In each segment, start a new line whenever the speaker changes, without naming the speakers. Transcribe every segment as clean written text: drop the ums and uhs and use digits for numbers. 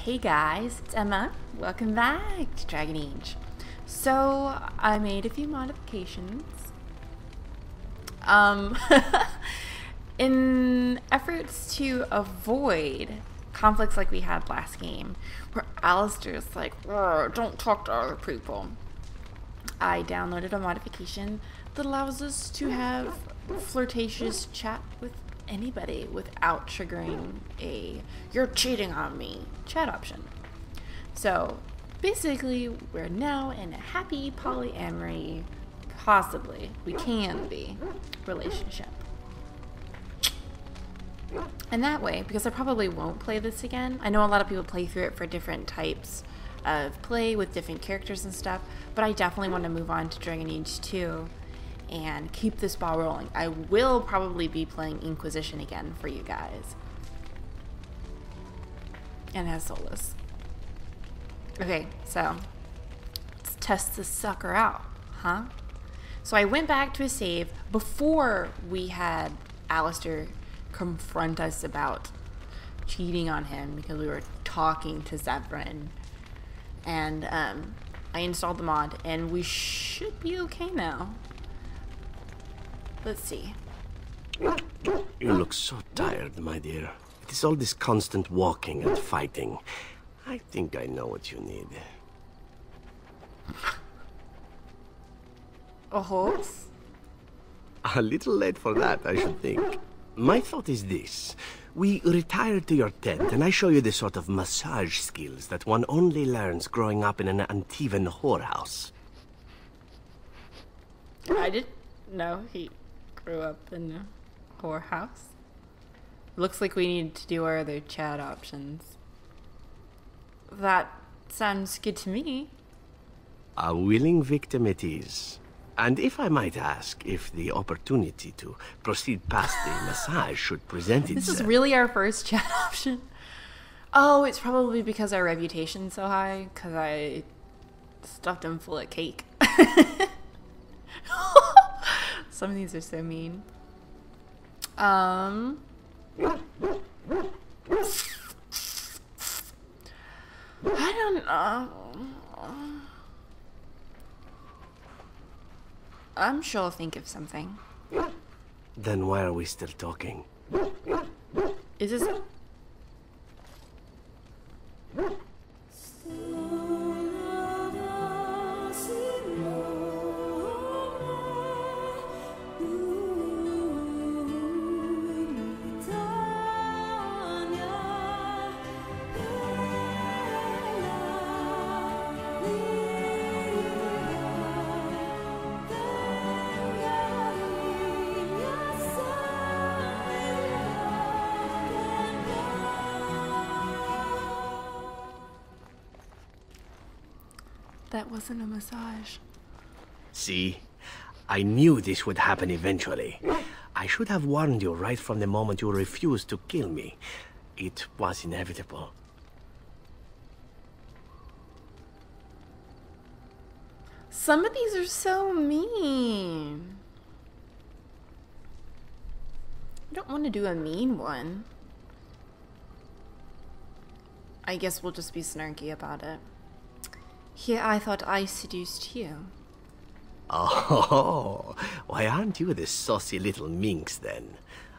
Hey guys, it's Emma. Welcome back to Dragon Age. So, I made a few modifications. In efforts to avoid conflicts like we had last game, where Alistair's like, don't talk to other people. I downloaded a modification that allows us to have flirtatious chat with anybody without triggering a "you're cheating on me" chat option. So basically we're now in a happy polyamory, possibly we can be, relationship. And that way, because I probably won't play this again, I know a lot of people play through it for different types of play with different characters and stuff, but I definitely want to move on to Dragon Age 2 and keep this ball rolling. I will probably be playing Inquisition again for you guys. And as Solus. Okay, so let's test this sucker out, huh? So I went back to a save before we had Alistair confront us about cheating on him because we were talking to Zevran. And I installed the mod and we should be okay now. Let's see.
You look so tired, my dear. It is all this constant walking and fighting. I think I know what you need.
A horse?
A little late for that, I should think. My thought is this. We retire to your tent and I show you the sort of massage skills that one only learns growing up in an Antivan whorehouse.
I didn't know he grew up in a whorehouse. Looks like we need to do our other chat options. That sounds good to me.
A willing victim it is. And if I might ask, if the opportunity to proceed past the massage should present itself...
This is really our first chat option. Oh, it's probably because our reputation's so high, because I stuffed him full of cake. Some of these are so mean. I don't know. I'm sure I'll think of something.
Then why are we still talking?
Is this... That wasn't a massage.
See? I knew this would happen eventually. I should have warned you right from the moment you refused to kill me. It was inevitable.
Some of these are so mean. I don't want to do a mean one. I guess we'll just be snarky about it. Yeah, I thought I seduced you.
Oh, why aren't you the saucy little minx then?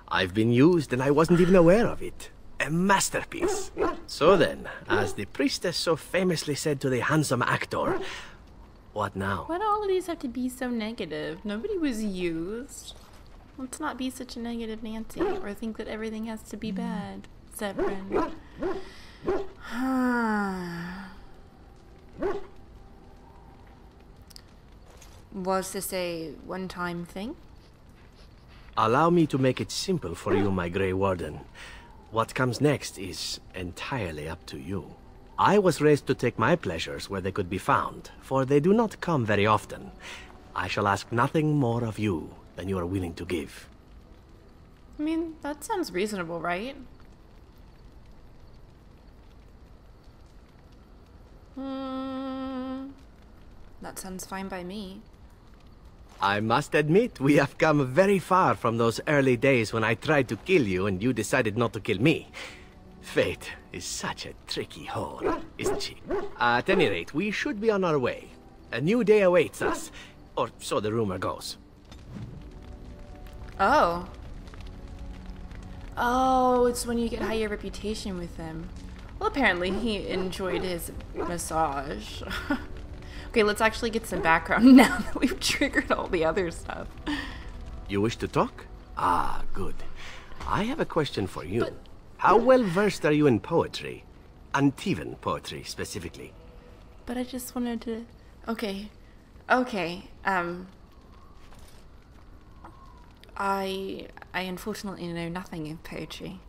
I've been used and I wasn't even aware of it. A masterpiece. So then, as the priestess so famously said to the handsome actor, what now?
Why do all of these have to be so negative? Nobody was used. Let's not be such a negative Nancy or think that everything has to be bad. Zevran. Was this a one-time thing?
Allow me to make it simple for you, my Grey Warden. What comes next is entirely up to you. I was raised to take my pleasures where they could be found, for they do not come very often. I shall ask nothing more of you than you are willing to give.
I mean, that sounds reasonable, right? That sounds fine by me.
I must admit, we have come very far from those early days when I tried to kill you and you decided not to kill me. Fate is such a tricky whore, isn't she? At any rate, we should be on our way. A new day awaits us, or so the rumor goes.
Oh. Oh, it's when you get higher reputation with him. Well, apparently he enjoyed his massage. Okay, let's actually get some background now that we've triggered all the other stuff.
You wish to talk? Ah, good. I have a question for you. How well versed are you in poetry? Antivan poetry, specifically.
But I just wanted to... Okay. Okay, I unfortunately know nothing of poetry.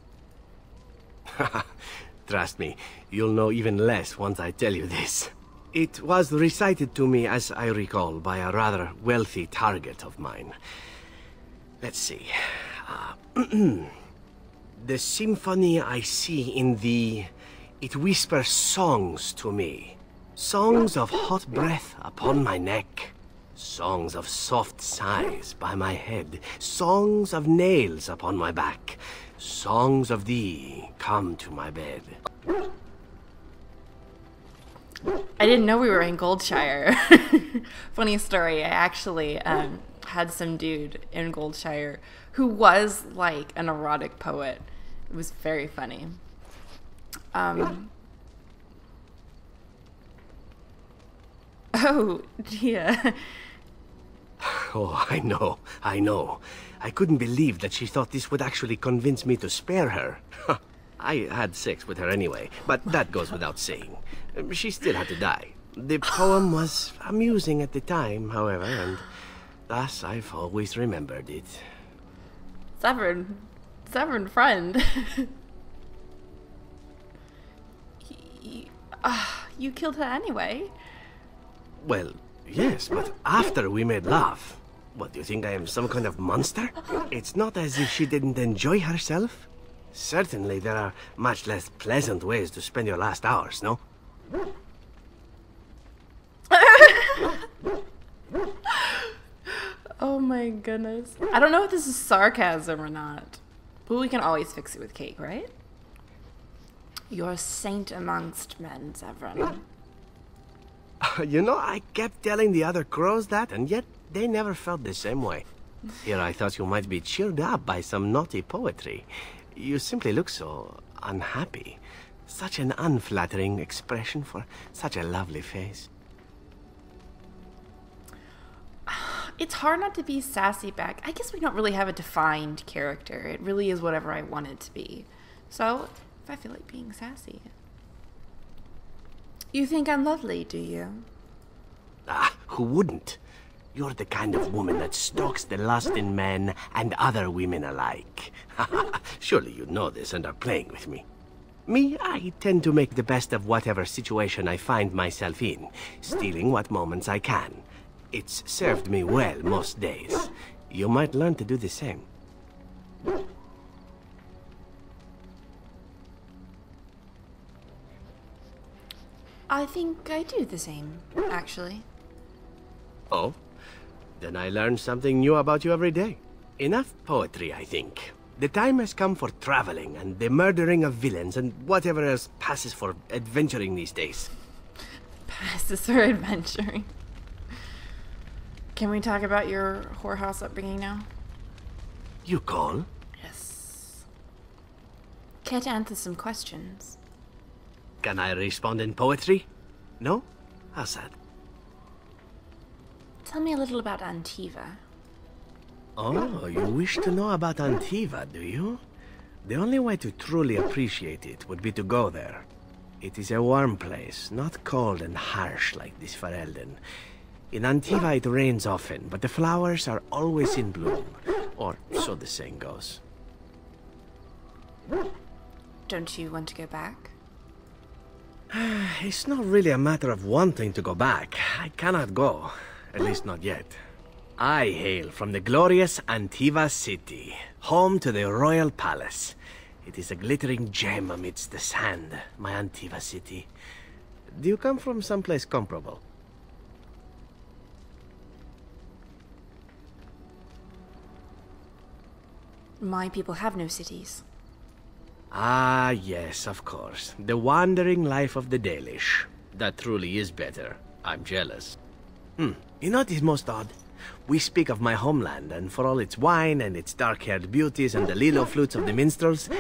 Trust me, you'll know even less once I tell you this. It was recited to me, as I recall, by a rather wealthy target of mine. Let's see. The symphony I see in thee, it whispers songs to me. Songs of hot breath upon my neck. Songs of soft sighs by my head. Songs of nails upon my back. Songs of thee come to my bed.
I didn't know we were in Goldshire. Funny story, I actually had some dude in Goldshire who was like an erotic poet. It was very funny. Oh, yeah.
Oh, I know. I couldn't believe that she thought this would actually convince me to spare her. I had sex with her anyway, but that goes without saying. She still had to die. The poem was amusing at the time, however, and thus I've always remembered it.
Severn friend. You killed her anyway?
Well, yes, but after we made love. What, do you think I am some kind of monster? It's not as if she didn't enjoy herself. Certainly there are much less pleasant ways to spend your last hours, no?
Oh my goodness. I don't know if this is sarcasm or not. But we can always fix it with cake, right? You're a saint amongst men, Severn.
You know, I kept telling the other crows that, and yet they never felt the same way. Here I thought you might be cheered up by some naughty poetry. You simply look so unhappy. Such an unflattering expression for such a lovely face.
It's hard not to be sassy back. I guess we don't really have a defined character. It really is whatever I want it to be. So, if I feel like being sassy. You think I'm lovely, do you?
Ah, who wouldn't? You're the kind of woman that stalks the lust in men and other women alike. Surely you know this and are playing with me. Me, I tend to make the best of whatever situation I find myself in, stealing what moments I can. It's served me well most days. You might learn to do the same.
I think I do the same, actually.
Oh? Then I learn something new about you every day. Enough poetry, I think. The time has come for traveling and the murdering of villains and whatever else passes for adventuring these days.
Passes for adventuring. Can we talk about your whorehouse upbringing now?
You call?
Yes. Care to answer some questions?
Can I respond in poetry? No? How's that?
Tell me a little about Antiva.
Oh, you wish to know about Antiva, do you? The only way to truly appreciate it would be to go there. It is a warm place, not cold and harsh like this Ferelden. In Antiva it rains often, but the flowers are always in bloom. Or so the saying goes.
Don't you want to go back?
It's not really a matter of wanting to go back. I cannot go. At least not yet. I hail from the glorious Antiva city, home to the royal palace. It is a glittering gem amidst the sand, my Antiva city. Do you come from someplace comparable?
My people have no cities.
Ah, yes, of course. The wandering life of the Dalish. That truly is better. I'm jealous. You know what is most odd? We speak of my homeland, and for all its wine and its dark-haired beauties and the lilo flutes of the minstrels,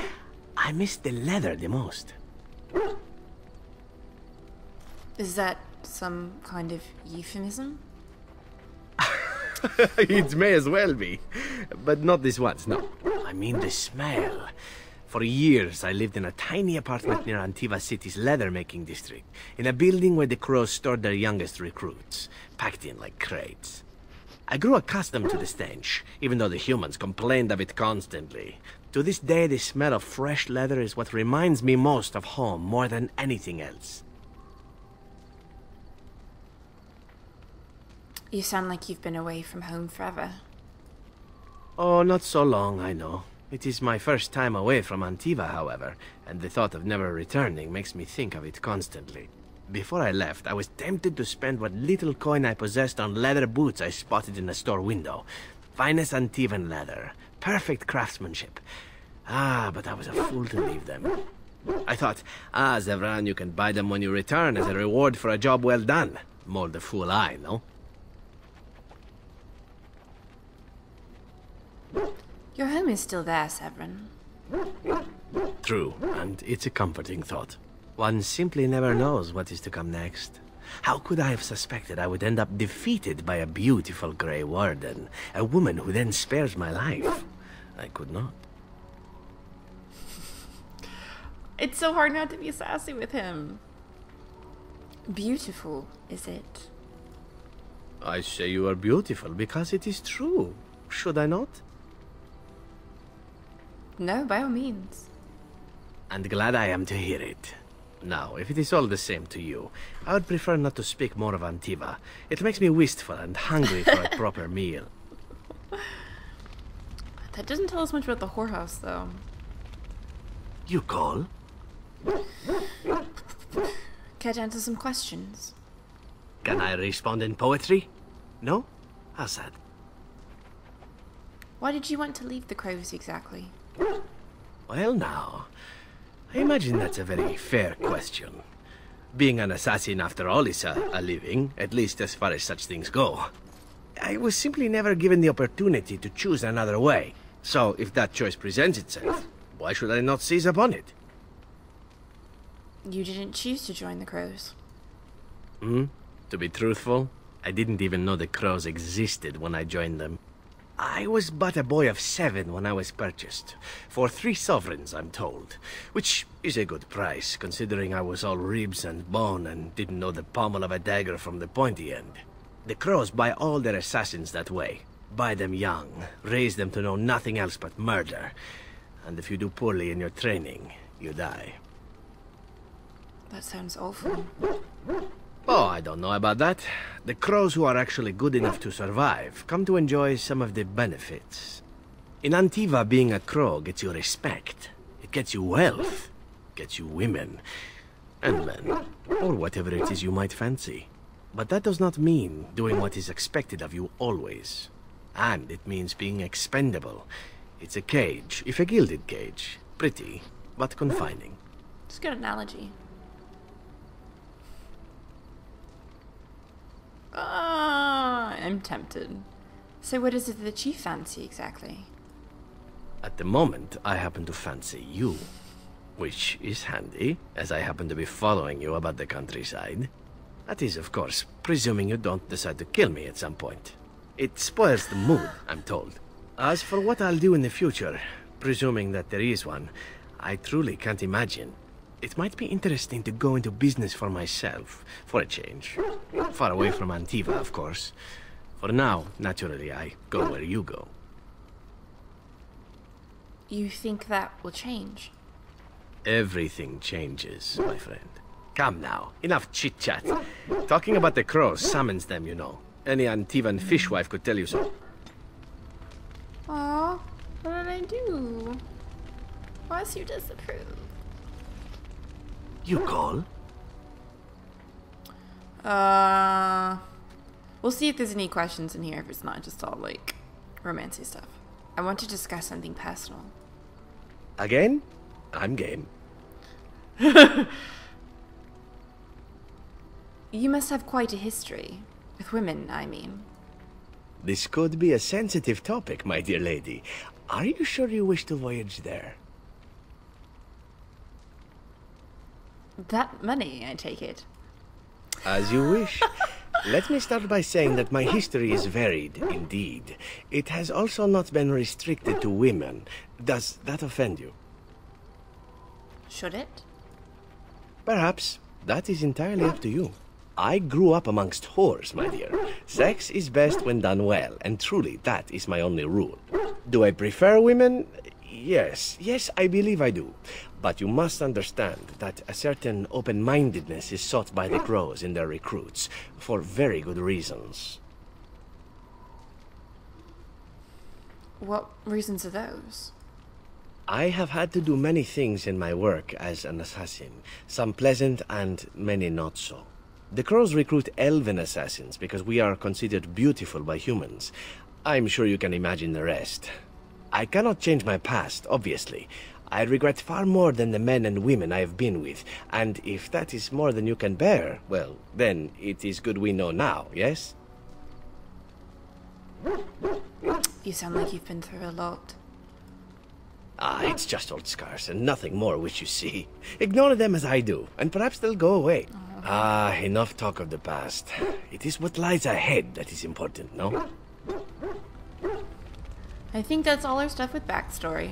I miss the leather the most.
Is that some kind of euphemism?
It may as well be. But not this once, no. I mean the smell. For years, I lived in a tiny apartment near Antiva City's leather-making district, in a building where the crows stored their youngest recruits, packed in like crates. I grew accustomed to the stench, even though the humans complained of it constantly. To this day, the smell of fresh leather is what reminds me most of home more than anything else.
You sound like you've been away from home forever.
Oh, not so long, I know. It is my first time away from Antiva, however, and the thought of never returning makes me think of it constantly. Before I left, I was tempted to spend what little coin I possessed on leather boots I spotted in a store window. Finest Antivan leather. Perfect craftsmanship. Ah, but I was a fool to leave them. I thought, Zevran, you can buy them when you return as a reward for a job well done. More the fool I, no?
Your home is still there, Severin.
True, and it's a comforting thought. One simply never knows what is to come next. How could I have suspected I would end up defeated by a beautiful Grey Warden, a woman who then spares my life? I could not.
It's so hard not to be sassy with him. Beautiful, is it?
I say you are beautiful because it is true. Should I not?
No, by all means.
And glad I am to hear it. Now, if it is all the same to you, I would prefer not to speak more of Antiva. It makes me wistful and hungry for a proper meal.
That doesn't tell us much about the whorehouse, though.
You call?
Care to answer some questions?
Can I respond in poetry? No? How's that?
Why did you want to leave the Crows exactly?
Well now, I imagine that's a very fair question. Being an assassin after all is a living, at least as far as such things go. I was simply never given the opportunity to choose another way. So if that choice presents itself, why should I not seize upon it?
You didn't choose to join the Crows.
To be truthful, I didn't even know the Crows existed when I joined them. I was but a boy of 7 when I was purchased, for 3 sovereigns, I'm told, which is a good price, considering I was all ribs and bone and didn't know the pommel of a dagger from the pointy end. The Crows buy all their assassins that way. Buy them young, raise them to know nothing else but murder, and if you do poorly in your training, you die.
That sounds awful.
Oh, I don't know about that. The Crows who are actually good enough to survive come to enjoy some of the benefits. In Antiva, being a Crow gets you respect. It gets you wealth. Gets you women. And men. Or whatever it is you might fancy. But that does not mean doing what is expected of you always. And it means being expendable. It's a cage, if a gilded cage. Pretty, but confining.
It's a good analogy. I'm tempted. So what is it that you fancy exactly?
At the moment, I happen to fancy you. Which is handy, as I happen to be following you about the countryside. That is, of course, presuming you don't decide to kill me at some point. It spoils the mood, I'm told. As for what I'll do in the future, presuming that there is one, I truly can't imagine. It might be interesting to go into business for myself, for a change. Far away from Antiva, of course. For now, naturally, I go where you go.
You think that will change?
Everything changes, my friend. Come now, enough chit-chat. Talking about the Crows summons them, you know. Any Antivan fishwife could tell you so.
Aw, what did I do? Why do you disapprove?
You call?
We'll see if there's any questions in here, if it's not just all, like, romancy stuff. I want to discuss something personal.
Again? I'm game.
You must have quite a history. With women, I mean.
This could be a sensitive topic, my dear lady. Are you sure you wish to voyage there?
That money, I take it.
As you wish. Let me start by saying that my history is varied, indeed. It has also not been restricted to women. Does that offend you?
Should it?
Perhaps. That is entirely up to you. I grew up amongst whores, my dear. Sex is best when done well, and truly, that is my only rule. Do I prefer women? Yes, I believe I do. But you must understand that a certain open-mindedness is sought by the Crows in their recruits, for very good reasons.
What reasons are those?
I have had to do many things in my work as an assassin, some pleasant and many not so. The Crows recruit elven assassins because we are considered beautiful by humans. I'm sure you can imagine the rest. I cannot change my past, obviously. I regret far more than the men and women I have been with, and if that is more than you can bear, well, then it is good we know now, yes?
You sound like you've been through a lot.
It's just old scars and nothing more which you see. Ignore them as I do, and perhaps they'll go away. Enough talk of the past. It is what lies ahead that is important, no?
I think that's all our stuff with backstory.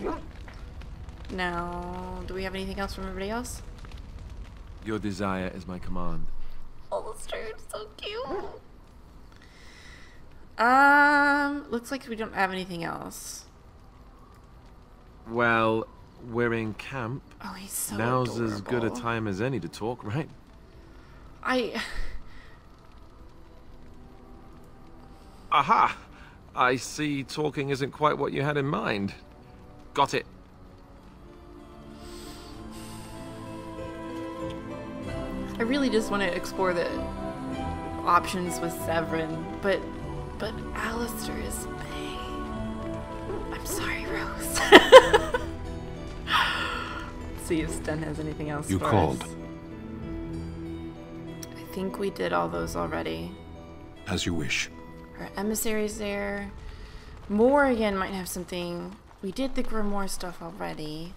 Now, do we have anything else from everybody else?
Your desire is my command.
Alistair, so cute. Looks like we don't have anything else.
Well, we're in camp.
Oh, he's so
Now's
adorable.
as good a time as any to talk, right? Aha! I see talking isn't quite what you had in mind. Got it.
I really just want to explore the options with Severin, but Alistair is... I'm sorry, Rose. See if Sten has anything else
You
for
called.
us. I think we did all those already.
As you wish.
Our emissaries there. Morrigan might have something. We did the Grimoire stuff already.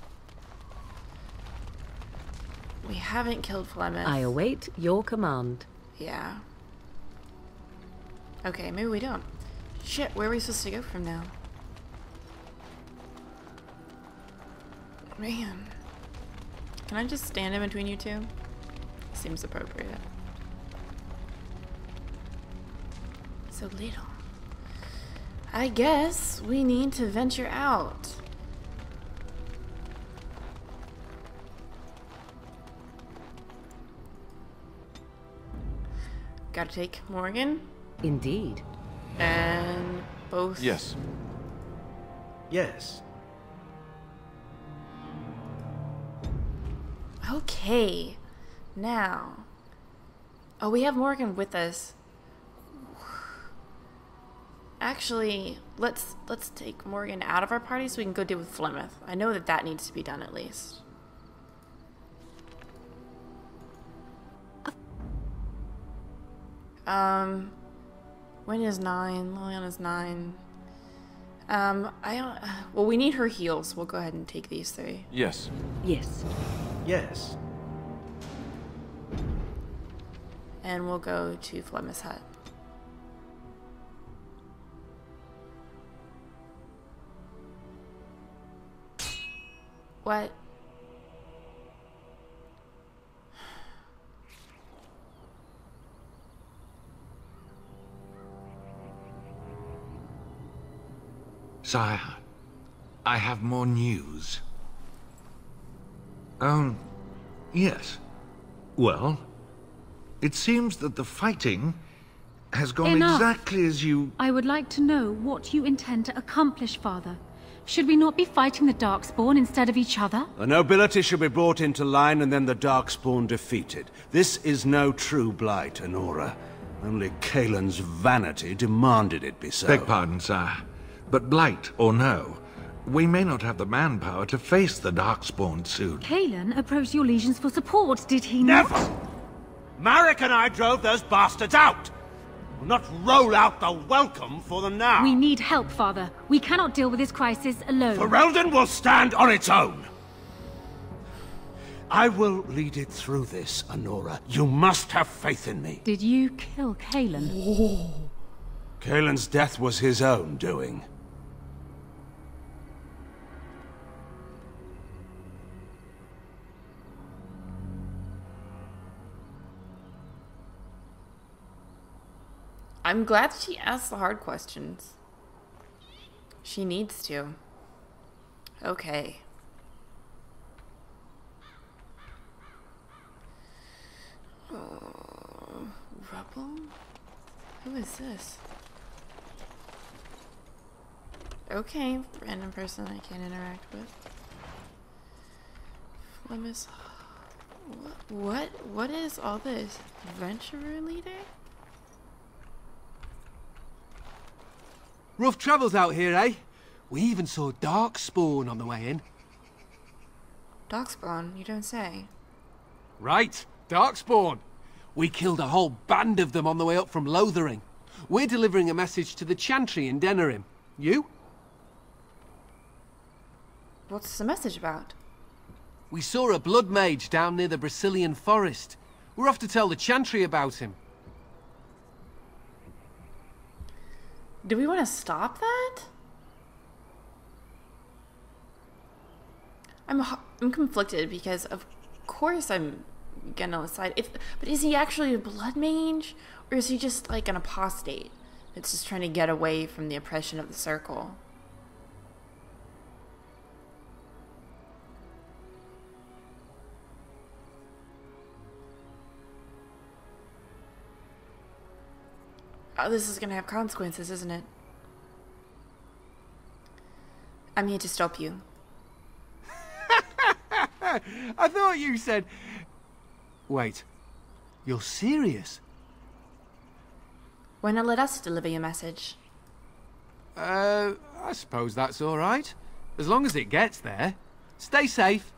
We haven't killed Flemeth.
I await your command.
Yeah. Okay, maybe we don't. Shit, where are we supposed to go from now? Man. Can I just stand in between you two? Seems appropriate. So little. I guess we need to venture out. Gotta take Morgan
Indeed.
and both.
Yes.
Yes.
Okay. Now. Oh, we have Morgan with us. Actually, let's take Morgan out of our party so we can go deal with Flemeth. I know that needs to be done at least. When is 9? Liliana's 9. Well, we need her heals. We'll go ahead and take these 3.
Yes.
Yes.
Yes.
And we'll go to Flemeth's hut. What?
Sire, I have more news. Yes. Well, it seems that the fighting has gone
Enough.
exactly as you...
I would like to know what you intend to accomplish, Father. Should we not be fighting the Darkspawn instead of each other?
The nobility should be brought into line and then the Darkspawn defeated. This is no true blight, Anora. Only Kaelin's vanity demanded it be so.
Beg pardon, sire. But blight or no, We may not have the manpower to face the Darkspawn soon.
Kalen approached your legions for support, did he not?
Never! Marek and I drove those bastards out! We'll not roll out the welcome for them now.
We need help, Father. We cannot deal with this crisis alone.
Ferelden will stand on its own! I will lead it through this, Anora. You must have faith in me.
Did you kill Kalen?
Kalen's death was his own doing.
I'm glad she asked the hard questions. She needs to. Okay. Rubble? Who is this? Okay, random person I can't interact with. Flemis. What is all this? Adventurer leader?
Rough travels out here, eh? We even saw Darkspawn on the way in.
Darkspawn, you don't say.
Right, Darkspawn. We killed a whole band of them on the way up from Lothering. We're delivering a message to the Chantry in Denerim. You?
What's the message about?
We saw a blood mage down near the Brazilian forest. We're off to tell the Chantry about him.
Do we want to stop that? I'm conflicted because of course I'm gonna side. But is he actually a blood mage, or is he just like an apostate that's just trying to get away from the oppression of the circle? Oh, this is gonna have consequences, isn't it? I'm here to stop you.
I thought you said... Wait, you're serious?
Why not let us deliver your message?
I suppose that's all right. As long as it gets there. Stay safe.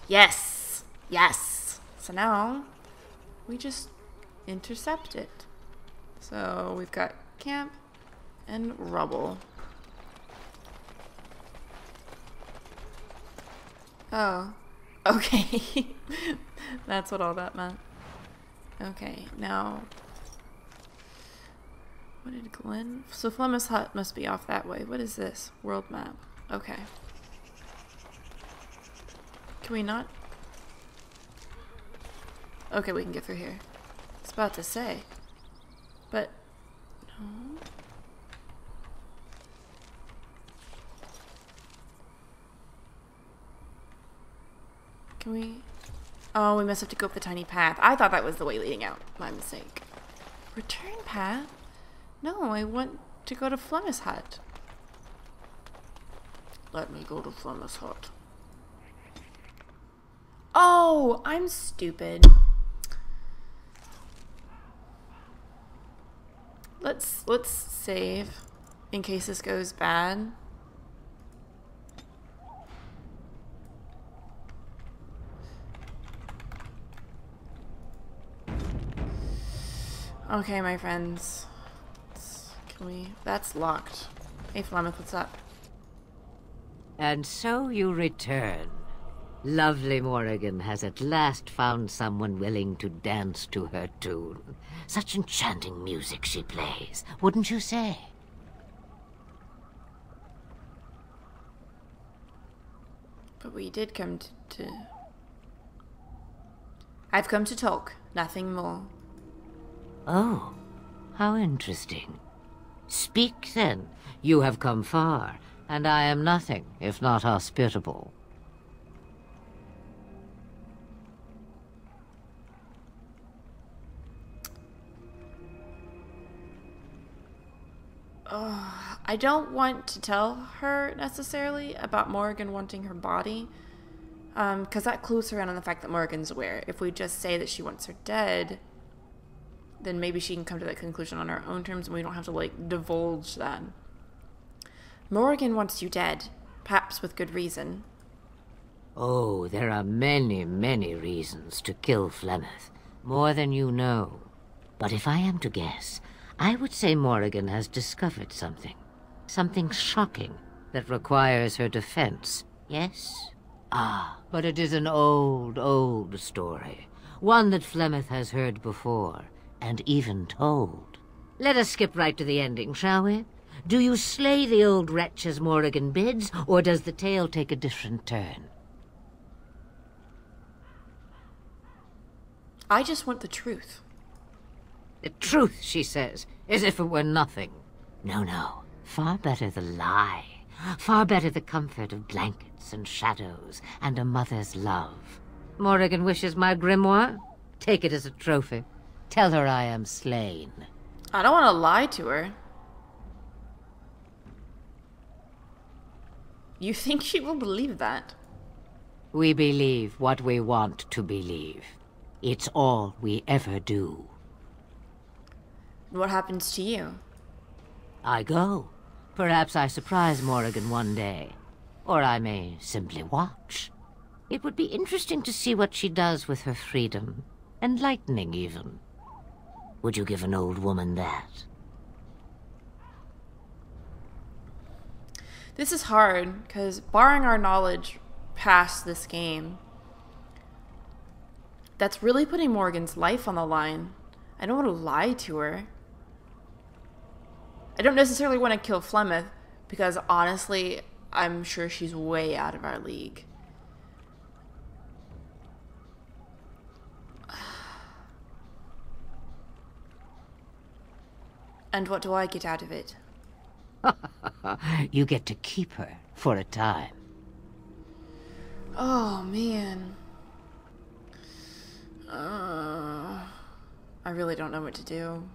Yes! Yes! So now, we just intercept it. So we've got camp and rubble. Oh. Okay. That's what all that meant. Okay, now... What did Glenn... So Flemmis Hut must be off that way. What is this? World map. Okay. Can we not? Okay, we can get through here. I was about to say. But... No... Can we... Oh, we must have to go up the tiny path. I thought that was the way leading out. My mistake. Return path? No, I want to go to Flemmis Hut. Let me go to Flemmis Hut. Oh, I'm stupid. Let's save in case this goes bad. Okay, my friends. Can we... That's locked. Hey, Flemeth, what's up?
And so you return. Lovely Morrigan has at last found someone willing to dance to her tune. Such enchanting music she plays, wouldn't you say?
But we did come to... I've come to talk, nothing more.
Oh, how interesting. Speak, then. You have come far, and I am nothing if not hospitable.
I don't want to tell her necessarily about Morrigan wanting her body, because that clues her in on the fact that Morrigan's aware. If we just say that she wants her dead, then maybe she can come to that conclusion on her own terms, and we don't have to, like, divulge that. Morrigan wants you dead, perhaps with good reason.
Oh, there are many, many reasons to kill Flemeth. More than you know. But if I am to guess, I would say Morrigan has discovered something. Something shocking that requires her defense. Yes? Ah, but it is an old, old story. One that Flemeth has heard before, and even told. Let us skip right to the ending, shall we? Do you slay the old wretch as Morrigan bids, or does the tale take a different turn?
I just want the truth.
The truth, she says, as if it were nothing. No, no. Far better the lie. Far better the comfort of blankets and shadows and a mother's love. Morrigan wishes my grimoire? Take it as a trophy. Tell her I am slain.
I don't want to lie to her. You think she will believe that?
We believe what we want to believe. It's all we ever do.
What happens to you?
I go. Perhaps I surprise Morrigan one day. Or I may simply watch. It would be interesting to see what she does with her freedom. Enlightening, even. Would you give an old woman that?
This is hard, because barring our knowledge past this game, that's really putting Morrigan's life on the line. I don't want to lie to her. I don't necessarily want to kill Flemeth, because honestly, I'm sure she's way out of our league. And what do I get out of it?
You get to keep her for a time.
Oh, man. I really don't know what to do.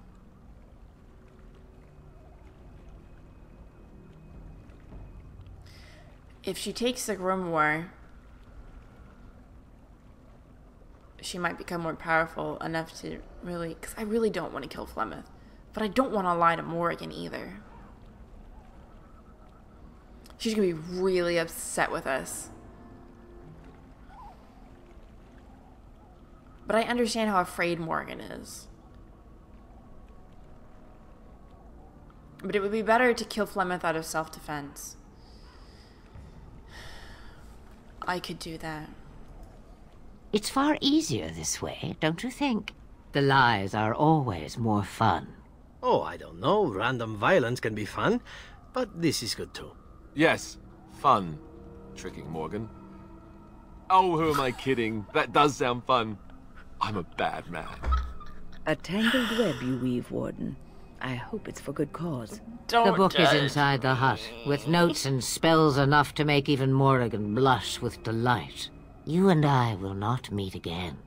If she takes the grimoire, she might become more powerful enough to really... Because I really don't want to kill Flemeth. But I don't want to lie to Morrigan either. She's going to be really upset with us. But I understand how afraid Morrigan is. But it would be better to kill Flemeth out of self-defense. I could do that.
It's far easier this way, don't you think? The lies are always more fun.
Oh, I don't know. Random violence can be fun, but this is good too.
Yes, fun. Tricking Morgan. Oh, who am I kidding? That does sound fun. I'm a bad man.
A tangled web you weave, Warden. I hope it's for good cause.
Don't
The book is
judge.
inside the hut, with notes and spells enough to make even Morrigan blush with delight. You and I will not meet again.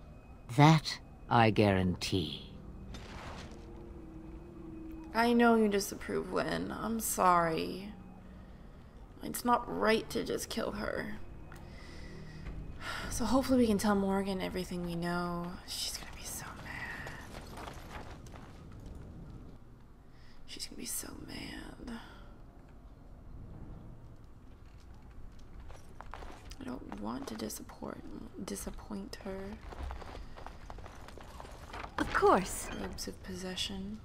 That I guarantee.
I know you disapprove, Lynn. I'm sorry. It's not right to just kill her. So hopefully we can tell Morgan everything we know. She's gonna be so mad. She's gonna be so mad. I don't want to disappoint her.
Of course.
Robes of possession.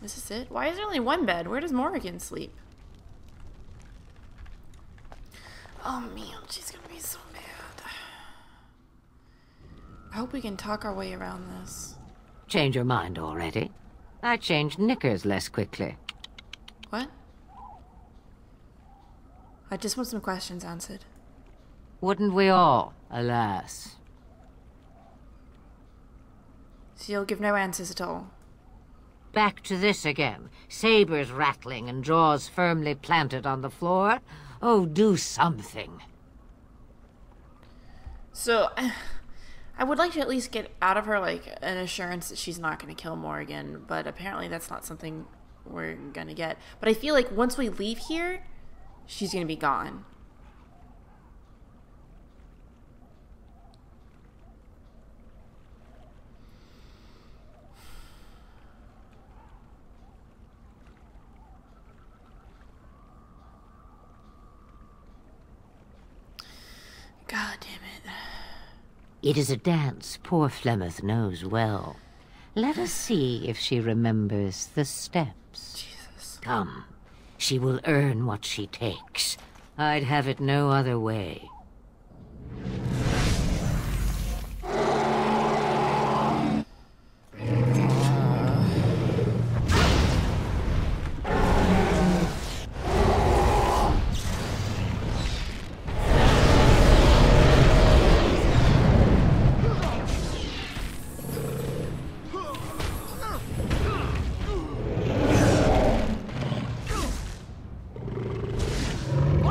Is this it? Why is there only one bed? Where does Morrigan sleep? Oh man, she's gonna be so mad. I hope we can talk our way around this.
Change your mind already? I changed knickers less quickly.
What? I just want some questions answered.
Wouldn't we all, alas?
So you'll give no answers at all?
Back to this again. Sabers rattling and jaws firmly planted on the floor. Oh, do something.
So, I would like to at least get out of her, like, an assurance that she's not going to kill Morrigan, but apparently that's not something we're going to get. But I feel like once we leave here, she's going to be gone. God damn it.
It is a dance poor Flemeth knows well. Let us see if she remembers the steps.
Jesus.
Come. She will earn what she takes. I'd have it no other way.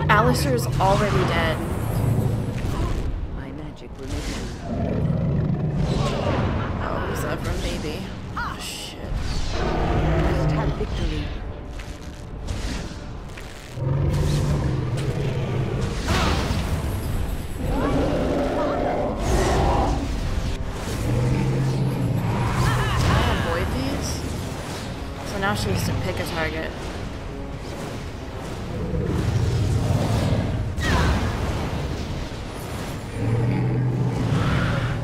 Alistair's already dead.
My magic remains.
Oh, was that from baby? Oh, shit.
Must have victory.
Can I avoid these? So now she needs to pick a target.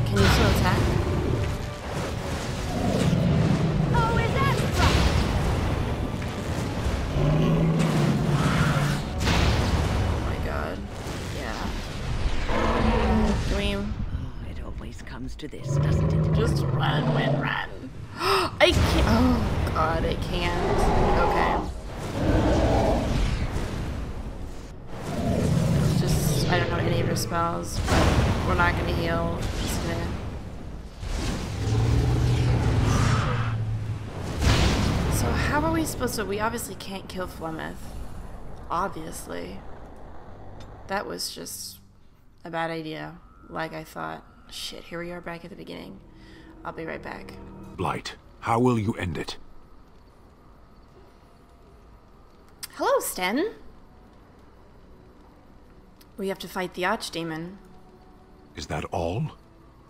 Can you still attack?
Oh, is that
Oh my god. Yeah. Can we
Oh, it always comes to this, doesn't it?
just run, run? I can't. Oh god, I can't. Okay. Just, I don't know any of her spells, but we're not gonna heal. Just gonna. So how are we supposed to? We obviously can't kill Flemeth. Obviously. That was just a bad idea, like I thought. Shit, here we are back at the beginning. I'll be right back.
Blight, how will you end it?
Hello, Sten. We have to fight the Archdemon.
Is that all?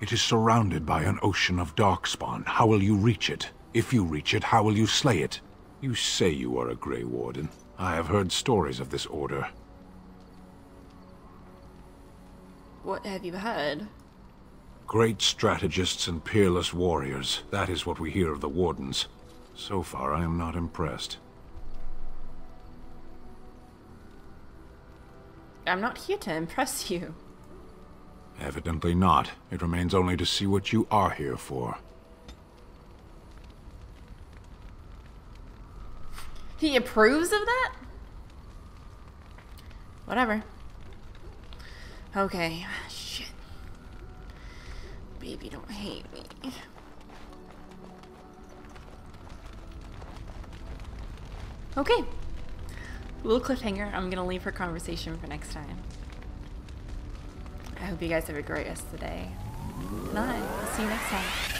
It is surrounded by an ocean of darkspawn. How will you reach it? If you reach it, how will you slay it? You say you are a Grey Warden. I have heard stories of this order.
What have you heard?
Great strategists and peerless warriors. That is what we hear of the Wardens. So far, I am not impressed.
I'm not here to impress you.
Evidently not. It remains only to see what you are here for.
He approves of that? Whatever. Okay. Shit. Baby, don't hate me. Okay. Little cliffhanger. I'm gonna leave her conversation for next time. I hope you guys have a great rest of the day. Good night. I'll see you next time.